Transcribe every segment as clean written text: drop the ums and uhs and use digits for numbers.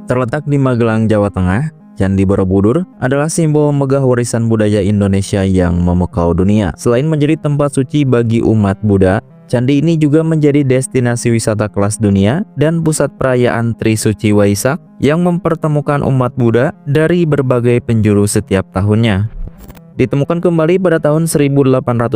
Terletak di Magelang, Jawa Tengah, Candi Borobudur adalah simbol megah warisan budaya Indonesia yang memukau dunia. Selain menjadi tempat suci bagi umat Buddha, candi ini juga menjadi destinasi wisata kelas dunia dan pusat perayaan Trisuci Waisak yang mempertemukan umat Buddha dari berbagai penjuru setiap tahunnya. Ditemukan kembali pada tahun 1814,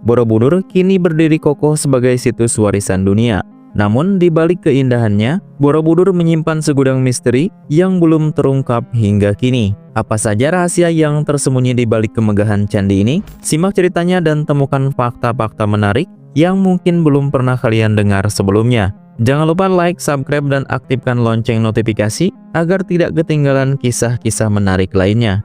Borobudur kini berdiri kokoh sebagai situs warisan dunia. Namun di balik keindahannya, Borobudur menyimpan segudang misteri yang belum terungkap hingga kini. Apa saja rahasia yang tersembunyi di balik kemegahan candi ini? Simak ceritanya dan temukan fakta-fakta menarik yang mungkin belum pernah kalian dengar sebelumnya. Jangan lupa like, subscribe, dan aktifkan lonceng notifikasi agar tidak ketinggalan kisah-kisah menarik lainnya.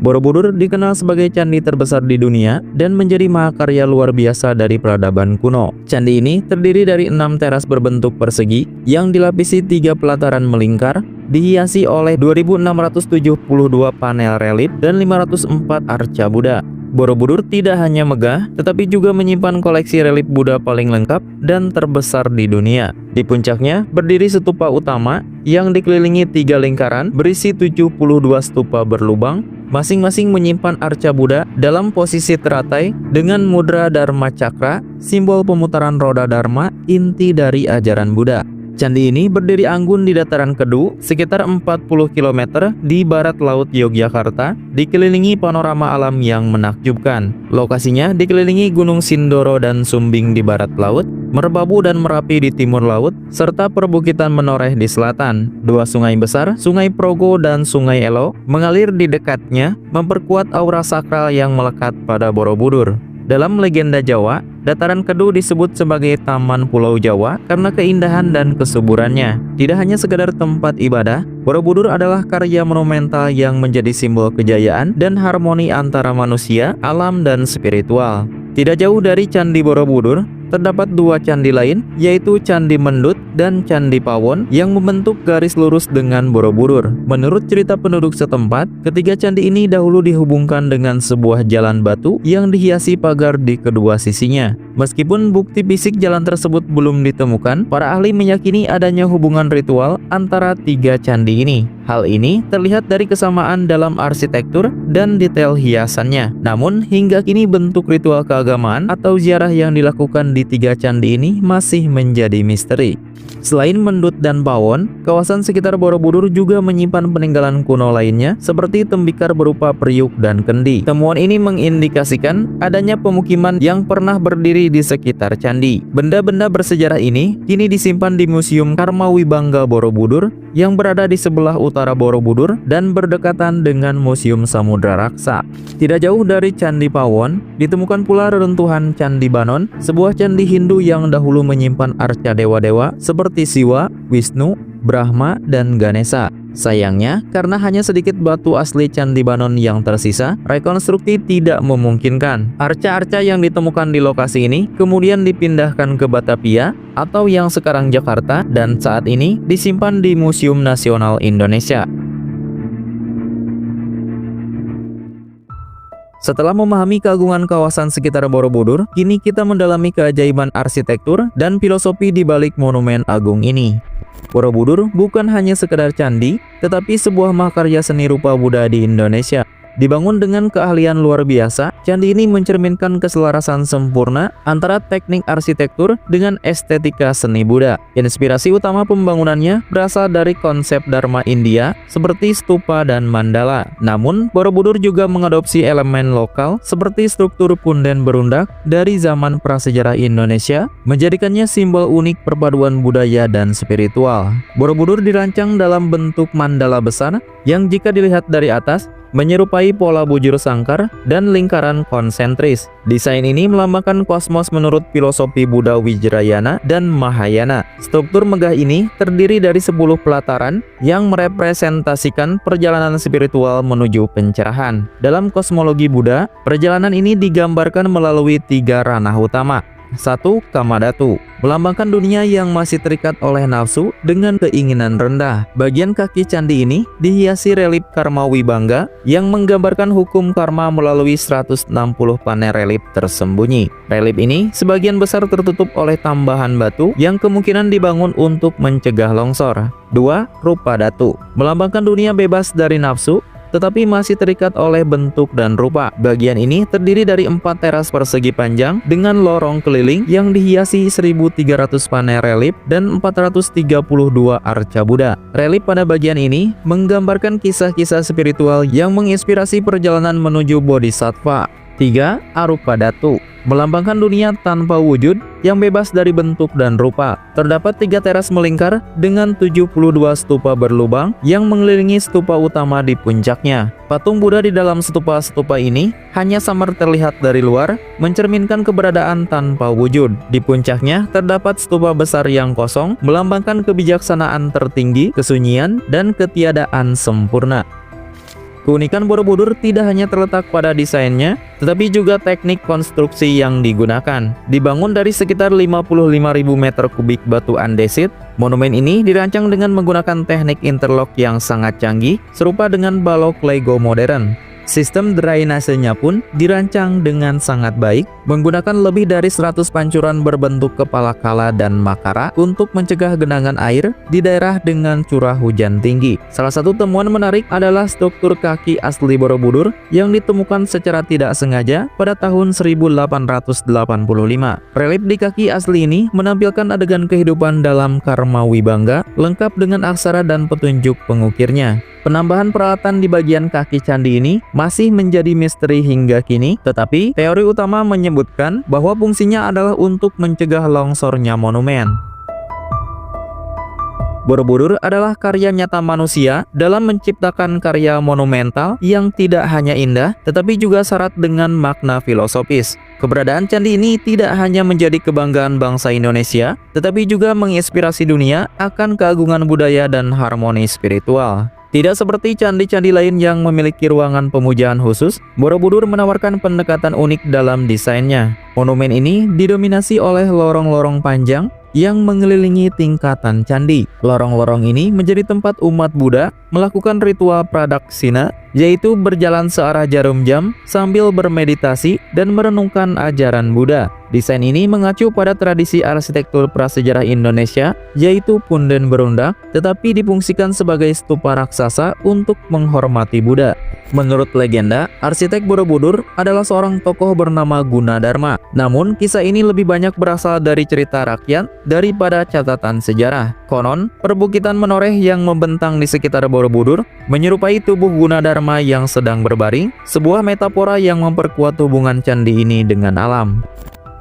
Borobudur dikenal sebagai candi terbesar di dunia dan menjadi mahakarya luar biasa dari peradaban kuno. Candi ini terdiri dari 6 teras berbentuk persegi yang dilapisi 3 pelataran melingkar, dihiasi oleh 2.672 panel relief dan 504 arca Buddha. Borobudur tidak hanya megah, tetapi juga menyimpan koleksi relief Buddha paling lengkap dan terbesar di dunia. Di puncaknya berdiri stupa utama yang dikelilingi 3 lingkaran berisi 72 stupa berlubang, masing-masing menyimpan arca Buddha dalam posisi teratai dengan mudra Dharma Cakra, simbol pemutaran roda Dharma, inti dari ajaran Buddha. Candi ini berdiri anggun di dataran Kedu, sekitar 40 km di barat laut Yogyakarta, dikelilingi panorama alam yang menakjubkan. Lokasinya dikelilingi Gunung Sindoro dan Sumbing di barat laut, Merbabu dan Merapi di timur laut, serta perbukitan menoreh di selatan. 2 sungai besar, Sungai Progo dan Sungai Elo, mengalir di dekatnya, memperkuat aura sakral yang melekat pada Borobudur. Dalam legenda Jawa, dataran Kedu disebut sebagai Taman Pulau Jawa karena keindahan dan kesuburannya. Tidak hanya sekedar tempat ibadah, Borobudur adalah karya monumental yang menjadi simbol kejayaan dan harmoni antara manusia, alam, dan spiritual. Tidak jauh dari Candi Borobudur, terdapat 2 candi lain, yaitu Candi Mendut dan Candi Pawon yang membentuk garis lurus dengan Borobudur. Menurut cerita penduduk setempat, ketiga candi ini dahulu dihubungkan dengan sebuah jalan batu yang dihiasi pagar di kedua sisinya. Meskipun bukti fisik jalan tersebut belum ditemukan, para ahli meyakini adanya hubungan ritual antara 3 candi ini. Hal ini terlihat dari kesamaan dalam arsitektur dan detail hiasannya. Namun, hingga kini bentuk ritual keagamaan atau ziarah yang dilakukan di 3 candi ini masih menjadi misteri. Selain Mendut dan Pawon, kawasan sekitar Borobudur juga menyimpan peninggalan kuno lainnya seperti tembikar berupa periuk dan kendi. Temuan ini mengindikasikan adanya pemukiman yang pernah berdiri di sekitar candi. Benda-benda bersejarah ini kini disimpan di Museum Karma Wibangga Borobudur yang berada di sebelah utara Borobudur dan berdekatan dengan Museum Samudra Raksa. Tidak jauh dari Candi Pawon, ditemukan pula reruntuhan Candi Banon, sebuah candi Hindu yang dahulu menyimpan arca dewa-dewa seperti Siwa, Wisnu, Brahma, dan Ganesha. Sayangnya, karena hanya sedikit batu asli Candi Banon yang tersisa, rekonstruksi tidak memungkinkan. Arca-arca yang ditemukan di lokasi ini kemudian dipindahkan ke Batavia atau yang sekarang Jakarta dan saat ini disimpan di Museum Nasional Indonesia. Setelah memahami keagungan kawasan sekitar Borobudur, kini kita mendalami keajaiban arsitektur dan filosofi di balik monumen agung ini. Borobudur bukan hanya sekedar candi, tetapi sebuah mahakarya seni rupa Buddha di Indonesia. Dibangun dengan keahlian luar biasa, candi ini mencerminkan keselarasan sempurna antara teknik arsitektur dengan estetika seni Buddha. Inspirasi utama pembangunannya berasal dari konsep Dharma India seperti stupa dan mandala. Namun, Borobudur juga mengadopsi elemen lokal seperti struktur punden berundak dari zaman prasejarah Indonesia, menjadikannya simbol unik perpaduan budaya dan spiritual. Borobudur dirancang dalam bentuk mandala besar yang jika dilihat dari atas menyerupai pola bujur sangkar dan lingkaran konsentris. Desain ini melambangkan kosmos menurut filosofi Buddha Vajrayana dan Mahayana. Struktur megah ini terdiri dari 10 pelataran yang merepresentasikan perjalanan spiritual menuju pencerahan. Dalam kosmologi Buddha, perjalanan ini digambarkan melalui 3 ranah utama. 1. Kamadhatu, melambangkan dunia yang masih terikat oleh nafsu dengan keinginan rendah. Bagian kaki candi ini dihiasi relief Karma Wibangga yang menggambarkan hukum karma melalui 160 panel relief tersembunyi. Relief ini sebagian besar tertutup oleh tambahan batu yang kemungkinan dibangun untuk mencegah longsor. 2. Rupa Datu, melambangkan dunia bebas dari nafsu tetapi masih terikat oleh bentuk dan rupa. Bagian ini terdiri dari 4 teras persegi panjang dengan lorong keliling yang dihiasi 1300 panel relief dan 432 arca Buddha. Relief pada bagian ini menggambarkan kisah-kisah spiritual yang menginspirasi perjalanan menuju bodhisattva. 3. Arupa Datu, melambangkan dunia tanpa wujud yang bebas dari bentuk dan rupa. Terdapat 3 teras melingkar dengan 72 stupa berlubang yang mengelilingi stupa utama di puncaknya. Patung Buddha di dalam stupa-stupa ini hanya samar terlihat dari luar, mencerminkan keberadaan tanpa wujud. Di puncaknya terdapat stupa besar yang kosong, melambangkan kebijaksanaan tertinggi, kesunyian, dan ketiadaan sempurna. Keunikan Borobudur tidak hanya terletak pada desainnya, tetapi juga teknik konstruksi yang digunakan. Dibangun dari sekitar 55.000 meter kubik batu andesit, monumen ini dirancang dengan menggunakan teknik interlock yang sangat canggih, serupa dengan balok Lego modern. Sistem drainasenya pun dirancang dengan sangat baik, menggunakan lebih dari 100 pancuran berbentuk kepala kala dan makara untuk mencegah genangan air di daerah dengan curah hujan tinggi. Salah satu temuan menarik adalah struktur kaki asli Borobudur yang ditemukan secara tidak sengaja pada tahun 1885. Relief di kaki asli ini menampilkan adegan kehidupan dalam Karma Wibangga, lengkap dengan aksara dan petunjuk pengukirnya. Penambahan peralatan di bagian kaki candi ini masih menjadi misteri hingga kini, tetapi teori utama menyebutkan bahwa fungsinya adalah untuk mencegah longsornya monumen. Borobudur adalah karya nyata manusia dalam menciptakan karya monumental yang tidak hanya indah, tetapi juga syarat dengan makna filosofis. Keberadaan candi ini tidak hanya menjadi kebanggaan bangsa Indonesia, tetapi juga menginspirasi dunia akan keagungan budaya dan harmoni spiritual. Tidak seperti candi-candi lain yang memiliki ruangan pemujaan khusus, Borobudur menawarkan pendekatan unik dalam desainnya. Monumen ini didominasi oleh lorong-lorong panjang yang mengelilingi tingkatan candi. Lorong-lorong ini menjadi tempat umat Buddha melakukan ritual pradaksina, yaitu berjalan searah jarum jam sambil bermeditasi dan merenungkan ajaran Buddha. Desain ini mengacu pada tradisi arsitektur prasejarah Indonesia, yaitu punden berundak, tetapi difungsikan sebagai stupa raksasa untuk menghormati Buddha. Menurut legenda, arsitek Borobudur adalah seorang tokoh bernama Gunadarma. Namun, kisah ini lebih banyak berasal dari cerita rakyat daripada catatan sejarah. Konon, perbukitan menoreh yang membentang di sekitar Borobudur menyerupai tubuh Gunadarma yang sedang berbaring, sebuah metafora yang memperkuat hubungan candi ini dengan alam.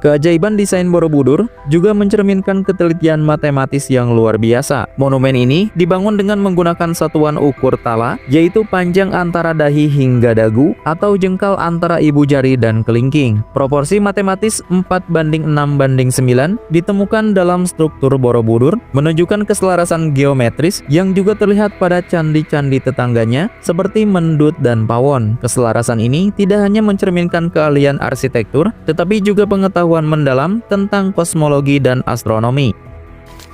Keajaiban desain Borobudur juga mencerminkan ketelitian matematis yang luar biasa. Monumen ini dibangun dengan menggunakan satuan ukur tala, yaitu panjang antara dahi hingga dagu atau jengkal antara ibu jari dan kelingking. Proporsi matematis 4:6:9 ditemukan dalam struktur Borobudur, menunjukkan keselarasan geometris yang juga terlihat pada candi-candi tetangganya seperti Mendut dan Pawon. Keselarasan ini tidak hanya mencerminkan keahlian arsitektur, tetapi juga pengetahuan mendalam tentang kosmologi dan astronomi.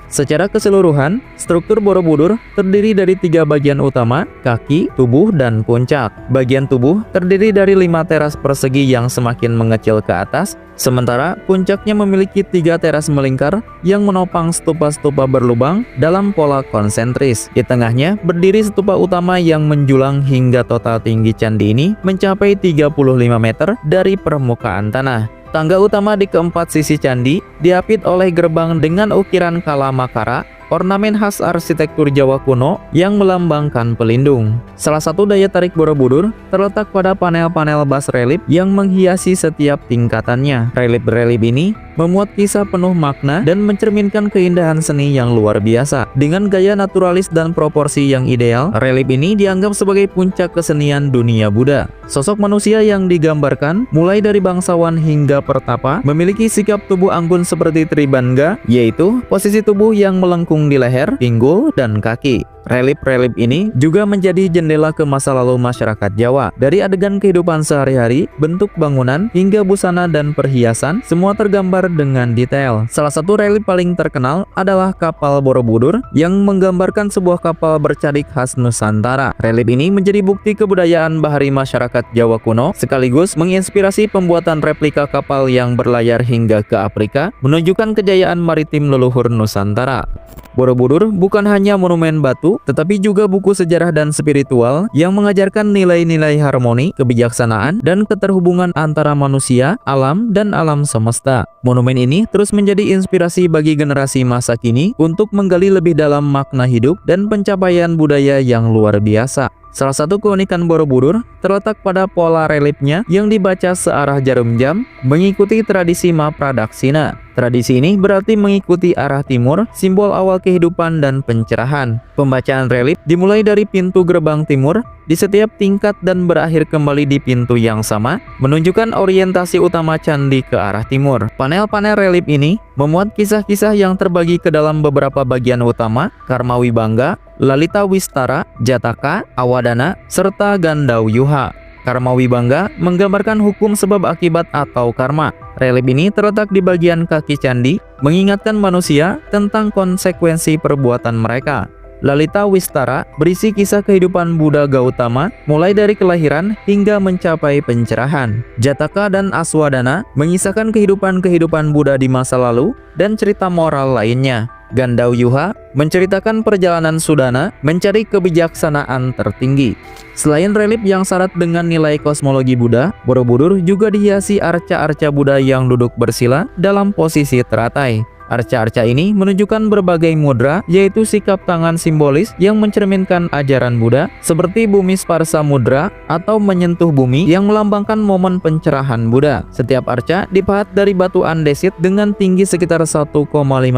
Secara keseluruhan, struktur Borobudur terdiri dari 3 bagian utama, kaki, tubuh, dan puncak. Bagian tubuh terdiri dari 5 teras persegi yang semakin mengecil ke atas, sementara puncaknya memiliki 3 teras melingkar yang menopang stupa-stupa berlubang dalam pola konsentris. Di tengahnya berdiri stupa utama yang menjulang hingga total tinggi candi ini mencapai 35 meter dari permukaan tanah. Tangga utama di keempat sisi candi diapit oleh gerbang dengan ukiran kala makara, ornamen khas arsitektur Jawa kuno yang melambangkan pelindung. Salah satu daya tarik Borobudur terletak pada panel-panel bas relief yang menghiasi setiap tingkatannya. Relief-relief ini memuat kisah penuh makna dan mencerminkan keindahan seni yang luar biasa. Dengan gaya naturalis dan proporsi yang ideal, relief ini dianggap sebagai puncak kesenian dunia Buddha. Sosok manusia yang digambarkan, mulai dari bangsawan hingga pertapa, memiliki sikap tubuh anggun seperti Tribangga, yaitu posisi tubuh yang melengkung di leher, pinggul, dan kaki. Relip-relip ini juga menjadi jendela ke masa lalu masyarakat Jawa. Dari adegan kehidupan sehari-hari, bentuk bangunan, hingga busana dan perhiasan, semua tergambar dengan detail. Salah satu relip paling terkenal adalah kapal Borobudur yang menggambarkan sebuah kapal bercadik khas Nusantara. Relip ini menjadi bukti kebudayaan bahari masyarakat Jawa kuno, sekaligus menginspirasi pembuatan replika kapal yang berlayar hingga ke Afrika, menunjukkan kejayaan maritim leluhur Nusantara. Borobudur bukan hanya monumen batu, tetapi juga buku sejarah dan spiritual yang mengajarkan nilai-nilai harmoni, kebijaksanaan, dan keterhubungan antara manusia, alam, dan alam semesta. Monumen ini terus menjadi inspirasi bagi generasi masa kini untuk menggali lebih dalam makna hidup dan pencapaian budaya yang luar biasa. Salah satu keunikan Borobudur terletak pada pola relipnya yang dibaca searah jarum jam mengikuti tradisi Mapradaksina. Tradisi ini berarti mengikuti arah timur, simbol awal kehidupan dan pencerahan. Pembacaan relip dimulai dari pintu gerbang timur di setiap tingkat dan berakhir kembali di pintu yang sama, menunjukkan orientasi utama candi ke arah timur. Panel-panel relip ini memuat kisah-kisah yang terbagi ke dalam beberapa bagian utama: Karmawibangga, Lalita Wistara, Jataka, Awadana, serta Gandawyuha. Karmawibangga menggambarkan hukum sebab akibat atau karma. Relip ini terletak di bagian kaki candi, mengingatkan manusia tentang konsekuensi perbuatan mereka. Lalita Wistara berisi kisah kehidupan Buddha Gautama, mulai dari kelahiran hingga mencapai pencerahan. Jataka dan Aswadana mengisahkan kehidupan-kehidupan Buddha di masa lalu dan cerita moral lainnya. Gandawyuha menceritakan perjalanan Sudana mencari kebijaksanaan tertinggi. Selain relip yang syarat dengan nilai kosmologi Buddha, Borobudur juga dihiasi arca-arca Buddha yang duduk bersila dalam posisi teratai. Arca-arca ini menunjukkan berbagai mudra, yaitu sikap tangan simbolis yang mencerminkan ajaran Buddha, seperti bumi Sparsa Mudra atau menyentuh bumi yang melambangkan momen pencerahan Buddha. Setiap arca dipahat dari batu andesit dengan tinggi sekitar 1,5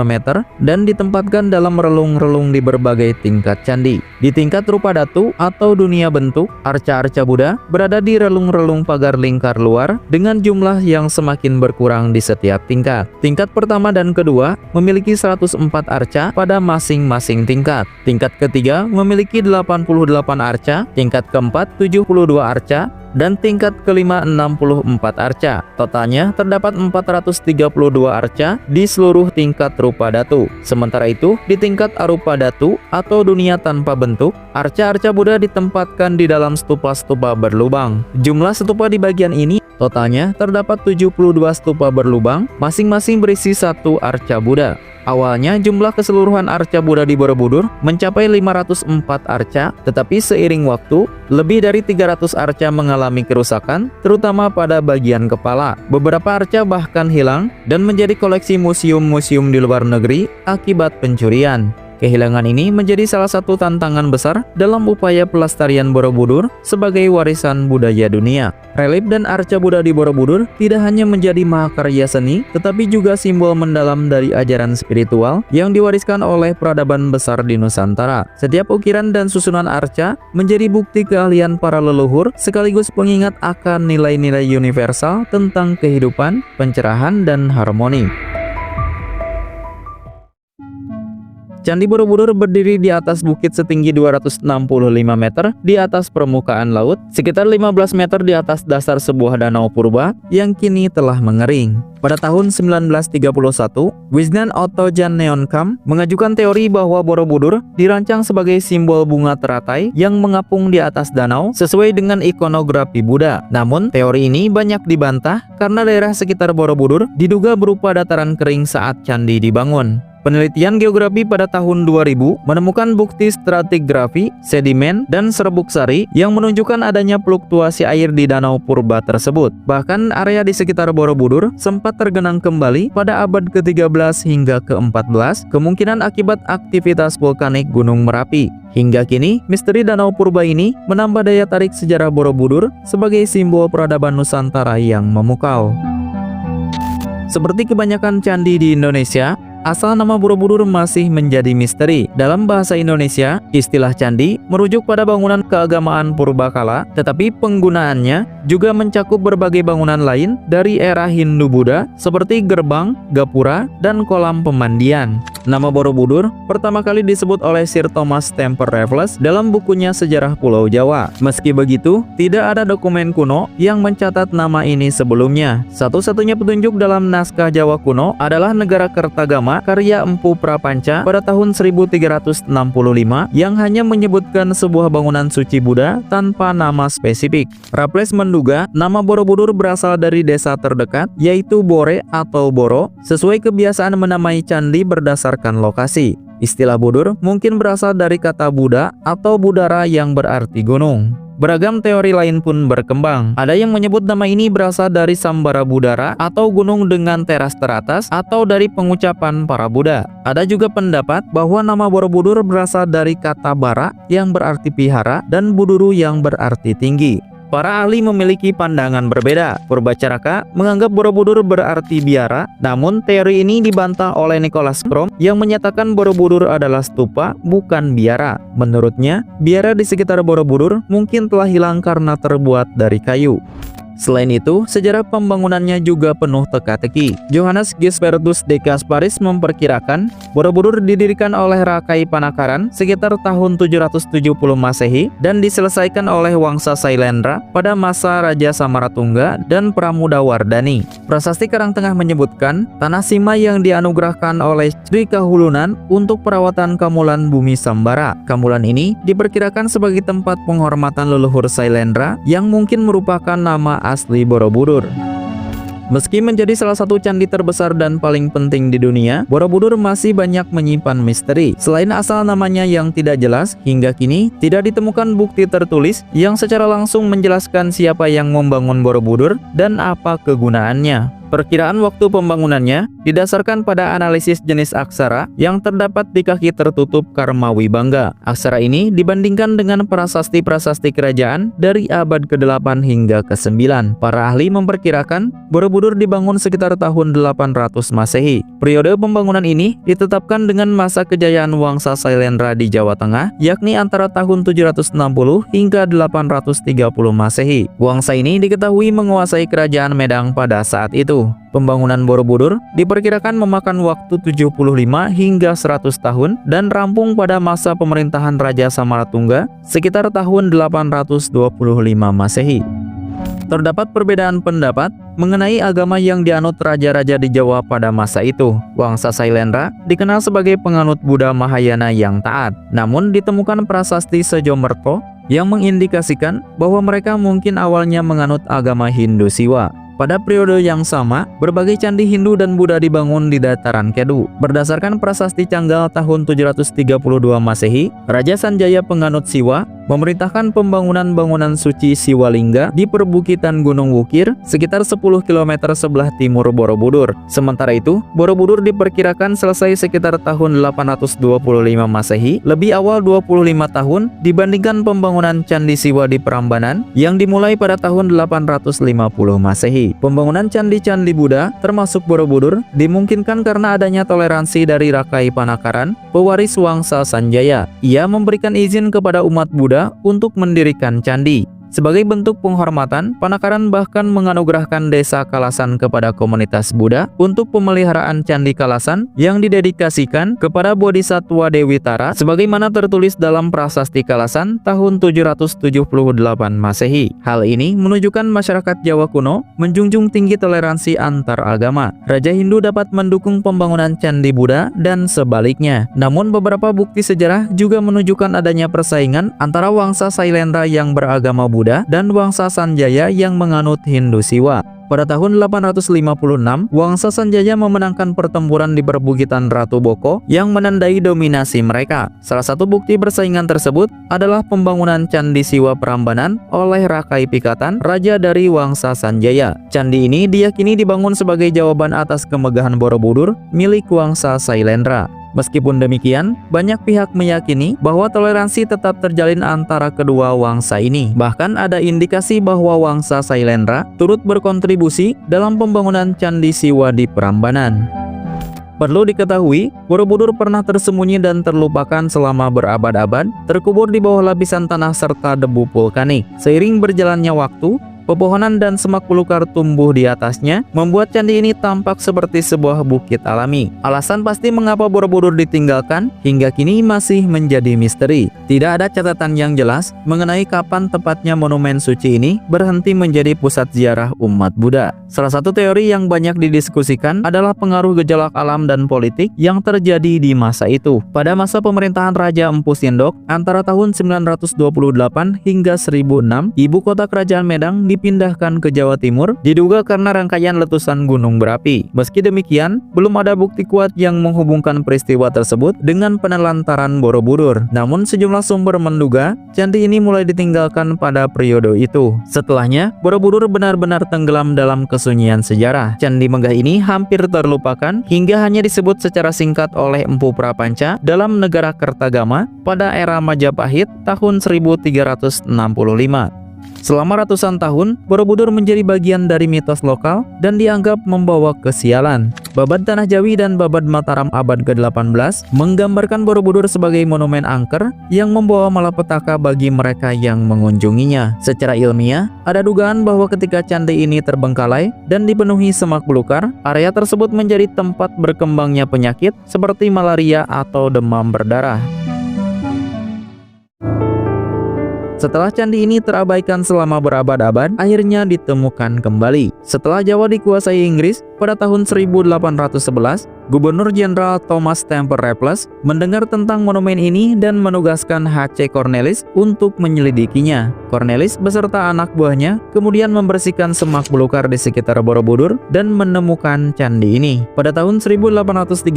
meter dan ditempatkan dalam relung-relung di berbagai tingkat candi. Di tingkat rupa datu atau dunia bentuk, arca-arca Buddha berada di relung-relung pagar lingkar luar dengan jumlah yang semakin berkurang di setiap tingkat. Tingkat pertama dan kedua memiliki 104 arca pada masing-masing tingkat. Tingkat ketiga memiliki 88 arca, tingkat keempat 72 arca, dan tingkat kelima 64 arca. Totalnya terdapat 432 arca di seluruh tingkat rupa datu. Sementara itu, di tingkat arupa datu atau dunia tanpa bentuk, arca-arca Buddha ditempatkan di dalam stupa-stupa berlubang. Jumlah stupa di bagian ini totalnya terdapat 72 stupa berlubang, masing-masing berisi satu arca Buddha. Awalnya jumlah keseluruhan arca Buddha di Borobudur mencapai 504 arca, tetapi seiring waktu, lebih dari 300 arca mengalami kerusakan, terutama pada bagian kepala. Beberapa arca bahkan hilang dan menjadi koleksi museum-museum di luar negeri akibat pencurian. Kehilangan ini menjadi salah satu tantangan besar dalam upaya pelestarian Borobudur sebagai warisan budaya dunia. Relip dan arca Buddha di Borobudur tidak hanya menjadi mahakarya seni, tetapi juga simbol mendalam dari ajaran spiritual yang diwariskan oleh peradaban besar di Nusantara. Setiap ukiran dan susunan arca menjadi bukti keahlian para leluhur, sekaligus pengingat akan nilai-nilai universal tentang kehidupan, pencerahan, dan harmoni. Candi Borobudur berdiri di atas bukit setinggi 265 meter di atas permukaan laut, sekitar 15 meter di atas dasar sebuah danau purba yang kini telah mengering. Pada tahun 1931, Wisnan Otto Jan Neonkam mengajukan teori bahwa Borobudur dirancang sebagai simbol bunga teratai yang mengapung di atas danau sesuai dengan ikonografi Buddha. Namun, teori ini banyak dibantah karena daerah sekitar Borobudur diduga berupa dataran kering saat candi dibangun. Penelitian geografi pada tahun 2000 menemukan bukti stratigrafi, sedimen, dan serbuk sari yang menunjukkan adanya fluktuasi air di danau purba tersebut. Bahkan area di sekitar Borobudur sempat tergenang kembali pada abad ke-13 hingga ke-14, kemungkinan akibat aktivitas vulkanik Gunung Merapi. Hingga kini, misteri danau purba ini menambah daya tarik sejarah Borobudur sebagai simbol peradaban Nusantara yang memukau. Seperti kebanyakan candi di Indonesia, asal nama Borobudur masih menjadi misteri. Dalam bahasa Indonesia, istilah candi merujuk pada bangunan keagamaan purbakala, tetapi penggunaannya juga mencakup berbagai bangunan lain dari era Hindu-Buddha seperti gerbang, gapura, dan kolam pemandian. Nama Borobudur pertama kali disebut oleh Sir Thomas Stamford Raffles dalam bukunya Sejarah Pulau Jawa. Meski begitu, tidak ada dokumen kuno yang mencatat nama ini sebelumnya. Satu-satunya petunjuk dalam naskah Jawa kuno adalah Negara Kertagama karya Empu Prapanca pada tahun 1365 yang hanya menyebutkan sebuah bangunan suci Buddha tanpa nama spesifik. Raffles menduga nama Borobudur berasal dari desa terdekat, yaitu Bore atau Boro, sesuai kebiasaan menamai candi berdasarkan lokasi. Istilah Budur mungkin berasal dari kata Buddha atau Budara yang berarti gunung. Beragam teori lain pun berkembang. Ada yang menyebut nama ini berasal dari Sambara Budara atau gunung dengan teras teratas atau dari pengucapan para Buddha. Ada juga pendapat bahwa nama Borobudur berasal dari kata bara yang berarti pihara dan buduru yang berarti tinggi. Para ahli memiliki pandangan berbeda. Purbacaraka menganggap Borobudur berarti biara, namun teori ini dibantah oleh Nicholas Cromb yang menyatakan Borobudur adalah stupa, bukan biara. Menurutnya, biara di sekitar Borobudur mungkin telah hilang karena terbuat dari kayu. Selain itu, sejarah pembangunannya juga penuh teka-teki. Johannes Gisbertus de Gasparis memperkirakan Borobudur didirikan oleh Rakai Panakaran sekitar tahun 770 Masehi dan diselesaikan oleh Wangsa Sailendra pada masa Raja Samaratungga dan Pramudawardhani. Prasasti Karangtengah menyebutkan tanah Sima yang dianugerahkan oleh Sri Kahulunan untuk perawatan Kamulan Bumi Sambara. Kamulan ini diperkirakan sebagai tempat penghormatan leluhur Sailendra yang mungkin merupakan nama asli Borobudur. Meski menjadi salah satu candi terbesar dan paling penting di dunia, Borobudur masih banyak menyimpan misteri. Selain asal namanya yang tidak jelas, hingga kini tidak ditemukan bukti tertulis yang secara langsung menjelaskan siapa yang membangun Borobudur dan apa kegunaannya. Perkiraan waktu pembangunannya didasarkan pada analisis jenis aksara yang terdapat di kaki tertutup Karmawi Bangga. Aksara ini dibandingkan dengan prasasti-prasasti kerajaan dari abad ke-8 hingga ke-9. Para ahli memperkirakan Borobudur dibangun sekitar tahun 800 Masehi. Periode pembangunan ini ditetapkan dengan masa kejayaan Wangsa Sailendra di Jawa Tengah, yakni antara tahun 760 hingga 830 Masehi. Wangsa ini diketahui menguasai kerajaan Medang pada saat itu. Pembangunan Borobudur diperkirakan memakan waktu 75 hingga 100 tahun dan rampung pada masa pemerintahan Raja Samaratungga sekitar tahun 825 Masehi. Terdapat perbedaan pendapat mengenai agama yang dianut raja-raja di Jawa pada masa itu. Wangsa Sailendra dikenal sebagai penganut Buddha Mahayana yang taat. Namun ditemukan prasasti Sejomerto yang mengindikasikan bahwa mereka mungkin awalnya menganut agama Hindu Siwa. Pada periode yang sama, berbagai candi Hindu dan Buddha dibangun di dataran Kedu. Berdasarkan prasasti Canggal tahun 732 Masehi, Raja Sanjaya penganut Siwa memerintahkan pembangunan bangunan suci Siwalingga di perbukitan Gunung Wukir sekitar 10 km sebelah timur Borobudur. Sementara itu, Borobudur diperkirakan selesai sekitar tahun 825 Masehi, lebih awal 25 tahun dibandingkan pembangunan Candi Siwa di Prambanan yang dimulai pada tahun 850 Masehi. Pembangunan candi-candi Buddha termasuk Borobudur dimungkinkan karena adanya toleransi dari Rakai Panakaran, pewaris Wangsa Sanjaya. Ia memberikan izin kepada umat Buddha untuk mendirikan candi. Sebagai bentuk penghormatan, Panakaran bahkan menganugerahkan desa Kalasan kepada komunitas Buddha untuk pemeliharaan Candi Kalasan yang didedikasikan kepada Bodhisatwa Dewi Tara sebagaimana tertulis dalam Prasasti Kalasan tahun 778 Masehi. Hal ini menunjukkan masyarakat Jawa kuno menjunjung tinggi toleransi antar agama. Raja Hindu dapat mendukung pembangunan Candi Buddha dan sebaliknya. Namun beberapa bukti sejarah juga menunjukkan adanya persaingan antara Wangsa Sailendra yang beragama Buddha dan Wangsa Sanjaya yang menganut Hindu Siwa. Pada tahun 856, Wangsa Sanjaya memenangkan pertempuran di perbukitan Ratu Boko yang menandai dominasi mereka. Salah satu bukti persaingan tersebut adalah pembangunan Candi Siwa Prambanan oleh Rakai Pikatan, raja dari Wangsa Sanjaya. Candi ini diyakini dibangun sebagai jawaban atas kemegahan Borobudur milik Wangsa Sailendra. Meskipun demikian, banyak pihak meyakini bahwa toleransi tetap terjalin antara kedua wangsa ini. Bahkan ada indikasi bahwa Wangsa Sailendra turut berkontribusi dalam pembangunan Candi Siwa di Prambanan. Perlu diketahui, Borobudur pernah tersembunyi dan terlupakan selama berabad-abad, terkubur di bawah lapisan tanah serta debu vulkanik. Seiring berjalannya waktu, pepohonan dan semak belukar tumbuh di atasnya, membuat candi ini tampak seperti sebuah bukit alami. Alasan pasti mengapa Borobudur ditinggalkan hingga kini masih menjadi misteri. Tidak ada catatan yang jelas mengenai kapan tepatnya monumen suci ini berhenti menjadi pusat ziarah umat Buddha. Salah satu teori yang banyak didiskusikan adalah pengaruh gejolak alam dan politik yang terjadi di masa itu. Pada masa pemerintahan Raja Empu Sindok antara tahun 928 hingga 1006, ibu kota kerajaan Medang dipindahkan ke Jawa Timur, diduga karena rangkaian letusan gunung berapi. Meski demikian, belum ada bukti kuat yang menghubungkan peristiwa tersebut dengan penelantaran Borobudur. Namun sejumlah sumber menduga candi ini mulai ditinggalkan pada periode itu. Setelahnya, Borobudur benar-benar tenggelam dalam kesunyian sejarah. Candi megah ini hampir terlupakan hingga hanya disebut secara singkat oleh Empu Prapanca dalam Negara Kertagama pada era Majapahit tahun 1365. Selama ratusan tahun, Borobudur menjadi bagian dari mitos lokal dan dianggap membawa kesialan. Babad Tanah Jawi dan Babad Mataram abad ke-18 menggambarkan Borobudur sebagai monumen angker yang membawa malapetaka bagi mereka yang mengunjunginya. Secara ilmiah, ada dugaan bahwa ketika candi ini terbengkalai dan dipenuhi semak belukar, area tersebut menjadi tempat berkembangnya penyakit seperti malaria atau demam berdarah. Setelah candi ini terabaikan selama berabad-abad, akhirnya ditemukan kembali. Setelah Jawa dikuasai Inggris, pada tahun 1811, Gubernur Jenderal Thomas Temple Raffles mendengar tentang monumen ini dan menugaskan H.C. Cornelis untuk menyelidikinya. Cornelis beserta anak buahnya kemudian membersihkan semak belukar di sekitar Borobudur dan menemukan candi ini. Pada tahun 1835,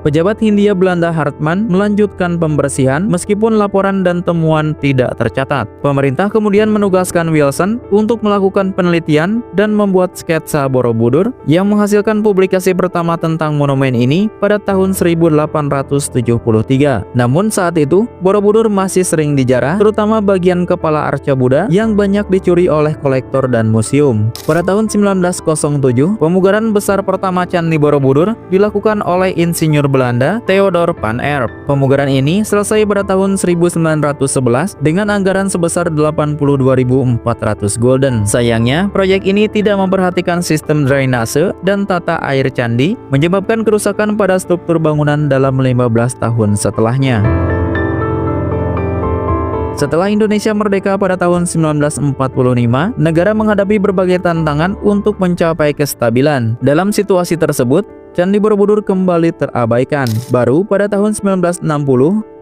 pejabat Hindia Belanda Hartmann melanjutkan pembersihan meskipun laporan dan temuan tidak tercatat. Pemerintah kemudian menugaskan Wilson untuk melakukan penelitian dan membuat sketsa Borobudur yang menghasilkan publikasi pertama tentang monumen ini pada tahun 1873. Namun saat itu, Borobudur masih sering dijarah, terutama bagian kepala arca Buddha yang banyak dicuri oleh kolektor dan museum. Pada tahun 1907, pemugaran besar pertama Candi Borobudur dilakukan oleh insinyur Belanda Theodor van Erp. Pemugaran ini selesai pada tahun 1911 dengan anggaran sebesar 82.400 gulden. Sayangnya, proyek ini tidak memperhatikan sistem drainase dan tata air candi, menyebabkan kerusakan pada struktur bangunan dalam 15 tahun setelahnya. Setelah Indonesia merdeka pada tahun 1945, negara menghadapi berbagai tantangan untuk mencapai kestabilan. Dalam situasi tersebut, Candi Borobudur kembali terabaikan. Baru pada tahun 1960,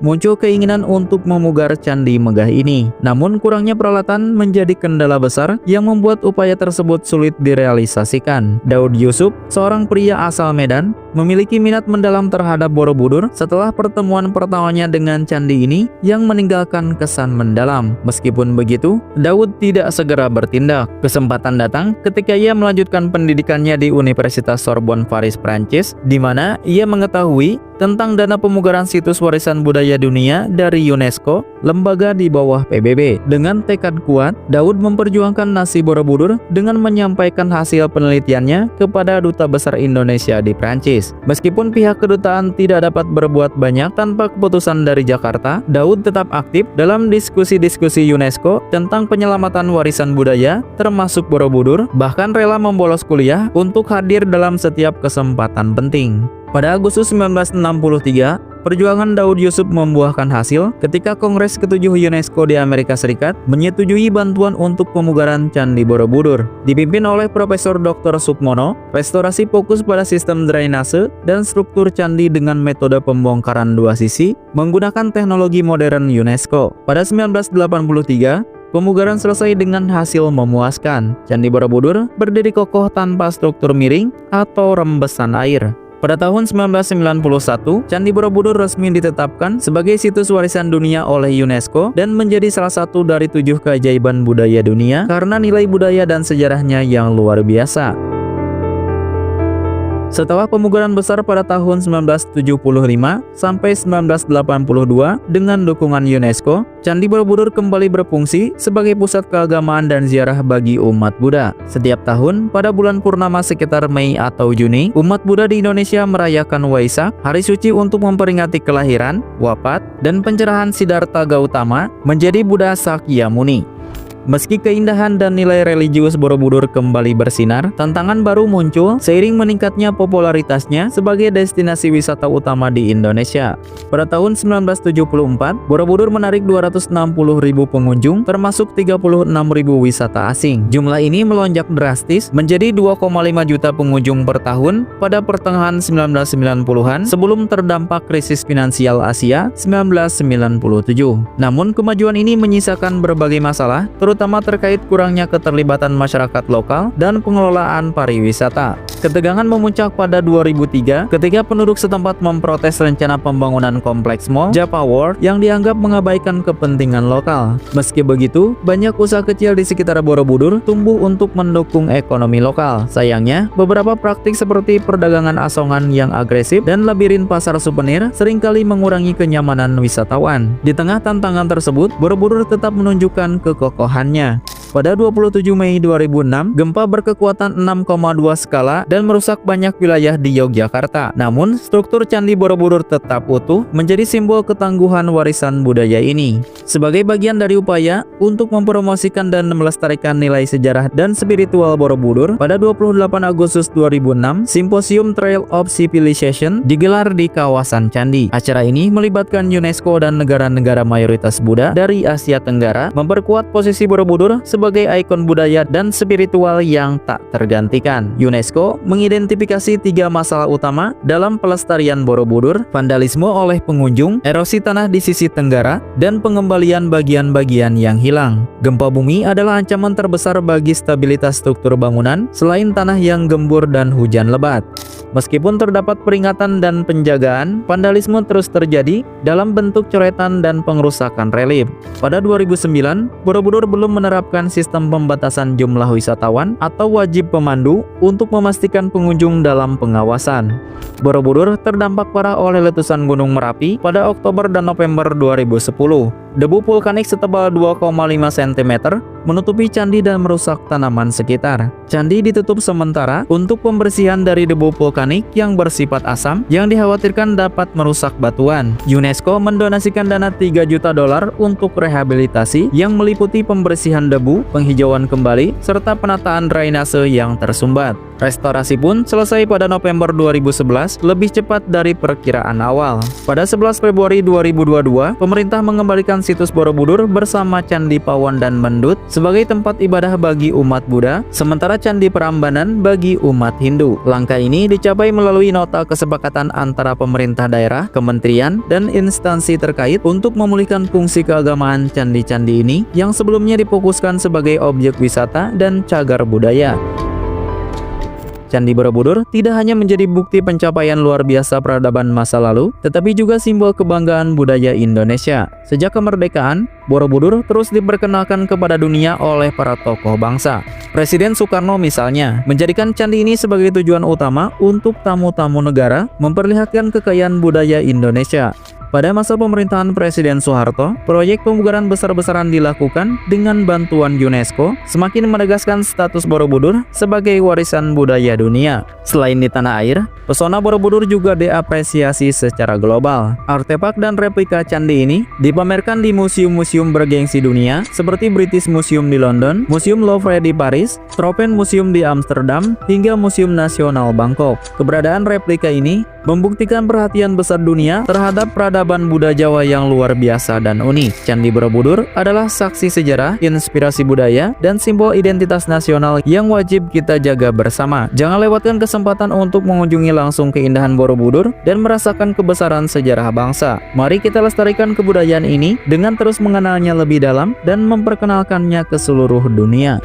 muncul keinginan untuk memugar candi megah ini. Namun kurangnya peralatan menjadi kendala besar yang membuat upaya tersebut sulit direalisasikan. Daud Yusuf, seorang pria asal Medan, memiliki minat mendalam terhadap Borobudur setelah pertemuan pertamanya dengan candi ini yang meninggalkan kesan mendalam. Meskipun begitu, Daud tidak segera bertindak. Kesempatan datang ketika ia melanjutkan pendidikannya di Universitas Sorbonne Paris, Prancis, di mana ia mengetahui tentang dana pemugaran situs warisan budaya dunia dari UNESCO, lembaga di bawah PBB. Dengan tekad kuat, Daud memperjuangkan nasib Borobudur dengan menyampaikan hasil penelitiannya kepada Duta Besar Indonesia di Prancis. Meskipun pihak kedutaan tidak dapat berbuat banyak tanpa keputusan dari Jakarta, Daud tetap aktif dalam diskusi-diskusi UNESCO tentang penyelamatan warisan budaya, termasuk Borobudur, bahkan rela membolos kuliah untuk hadir dalam setiap kesempatan penting. Pada Agustus 1963, perjuangan Daud Yusuf membuahkan hasil ketika Kongres ke-7 UNESCO di Amerika Serikat menyetujui bantuan untuk pemugaran Candi Borobudur. Dipimpin oleh Profesor Dr. Sukmono, restorasi fokus pada sistem drainase dan struktur candi dengan metode pembongkaran dua sisi menggunakan teknologi modern UNESCO. Pada 1983, pemugaran selesai dengan hasil memuaskan. Candi Borobudur berdiri kokoh tanpa struktur miring atau rembesan air. Pada tahun 1991, Candi Borobudur resmi ditetapkan sebagai situs warisan dunia oleh UNESCO dan menjadi salah satu dari 7 keajaiban budaya dunia karena nilai budaya dan sejarahnya yang luar biasa. Setelah pemugaran besar pada tahun 1975 sampai 1982 dengan dukungan UNESCO, Candi Borobudur kembali berfungsi sebagai pusat keagamaan dan ziarah bagi umat Buddha. Setiap tahun, pada bulan purnama sekitar Mei atau Juni, umat Buddha di Indonesia merayakan Waisak, hari suci untuk memperingati kelahiran, wafat, dan pencerahan Siddhartha Gautama menjadi Buddha Sakyamuni. Meski keindahan dan nilai religius Borobudur kembali bersinar, tantangan baru muncul seiring meningkatnya popularitasnya sebagai destinasi wisata utama di Indonesia. Pada tahun 1974, Borobudur menarik 260.000 pengunjung, termasuk 36.000 wisata asing. Jumlah ini melonjak drastis menjadi 2,5 juta pengunjung per tahun pada pertengahan 1990-an sebelum terdampak krisis finansial Asia 1997. Namun kemajuan ini menyisakan berbagai masalah, terutama terkait kurangnya keterlibatan masyarakat lokal dan pengelolaan pariwisata. Ketegangan memuncak pada 2003 ketika penduduk setempat memprotes rencana pembangunan kompleks mall Java World yang dianggap mengabaikan kepentingan lokal. Meski begitu, banyak usaha kecil di sekitar Borobudur tumbuh untuk mendukung ekonomi lokal. Sayangnya, beberapa praktik seperti perdagangan asongan yang agresif dan labirin pasar souvenir seringkali mengurangi kenyamanan wisatawan. Di tengah tantangan tersebut, Borobudur tetap menunjukkan kekokohannya. Pada 27 Mei 2006, gempa berkekuatan 6,2 skala dan merusak banyak wilayah di Yogyakarta. Namun, struktur Candi Borobudur tetap utuh, menjadi simbol ketangguhan warisan budaya ini. Sebagai bagian dari upaya untuk mempromosikan dan melestarikan nilai sejarah dan spiritual Borobudur, pada 28 Agustus 2006, Simposium Trail of Civilization digelar di kawasan Candi. Acara ini melibatkan UNESCO dan negara-negara mayoritas Buddha dari Asia Tenggara, memperkuat posisi Borobudur sebagai ikon budaya dan spiritual yang tak tergantikan. UNESCO mengidentifikasi 3 masalah utama dalam pelestarian Borobudur: vandalisme oleh pengunjung, erosi tanah di sisi tenggara, dan pengembalian bagian-bagian yang hilang. Gempa bumi adalah ancaman terbesar bagi stabilitas struktur bangunan selain tanah yang gembur dan hujan lebat. Meskipun terdapat peringatan dan penjagaan, vandalisme terus terjadi dalam bentuk coretan dan pengrusakan relief. Pada 2009, Borobudur belum menerapkan sistem pembatasan jumlah wisatawan atau wajib pemandu untuk memastikan pengunjung dalam pengawasan. Borobudur terdampak parah oleh letusan Gunung Merapi pada Oktober dan November 2010. Debu vulkanik setebal 2,5 cm menutupi candi dan merusak tanaman sekitar. Candi ditutup sementara untuk pembersihan dari debu vulkanik yang bersifat asam yang dikhawatirkan dapat merusak batuan. UNESCO mendonasikan dana $3 juta untuk rehabilitasi yang meliputi pembersihan debu, penghijauan kembali, serta penataan drainase yang tersumbat. Restorasi pun selesai pada November 2011, lebih cepat dari perkiraan awal. Pada 11 Februari 2022, pemerintah mengembalikan situs Borobudur bersama Candi Pawon dan Mendut sebagai tempat ibadah bagi umat Buddha, sementara Candi Prambanan bagi umat Hindu. Langkah ini dicapai melalui nota kesepakatan antara pemerintah daerah, kementerian, dan instansi terkait untuk memulihkan fungsi keagamaan candi-candi ini yang sebelumnya difokuskan sebagai objek wisata dan cagar budaya. Candi Borobudur tidak hanya menjadi bukti pencapaian luar biasa peradaban masa lalu, tetapi juga simbol kebanggaan budaya Indonesia. Sejak kemerdekaan, Borobudur terus diperkenalkan kepada dunia oleh para tokoh bangsa. Presiden Soekarno misalnya menjadikan candi ini sebagai tujuan utama untuk tamu-tamu negara, memperlihatkan kekayaan budaya Indonesia. Pada masa pemerintahan Presiden Soeharto, proyek pembugaran besar-besaran dilakukan dengan bantuan UNESCO, semakin menegaskan status Borobudur sebagai warisan budaya dunia. Selain di tanah air, pesona Borobudur juga diapresiasi secara global. Artefak dan replika candi ini dipamerkan di museum-museum bergengsi dunia seperti British Museum di London, Museum Louvre di Paris, Tropen Museum di Amsterdam, hingga Museum Nasional Bangkok. Keberadaan replika ini membuktikan perhatian besar dunia terhadap peradaban Buddha Jawa yang luar biasa dan unik. Candi Borobudur adalah saksi sejarah, inspirasi budaya, dan simbol identitas nasional yang wajib kita jaga bersama. Jangan lewatkan kesempatan untuk mengunjungi langsung keindahan Borobudur dan merasakan kebesaran sejarah bangsa. Mari kita lestarikan kebudayaan ini dengan terus mengenalnya lebih dalam dan memperkenalkannya ke seluruh dunia.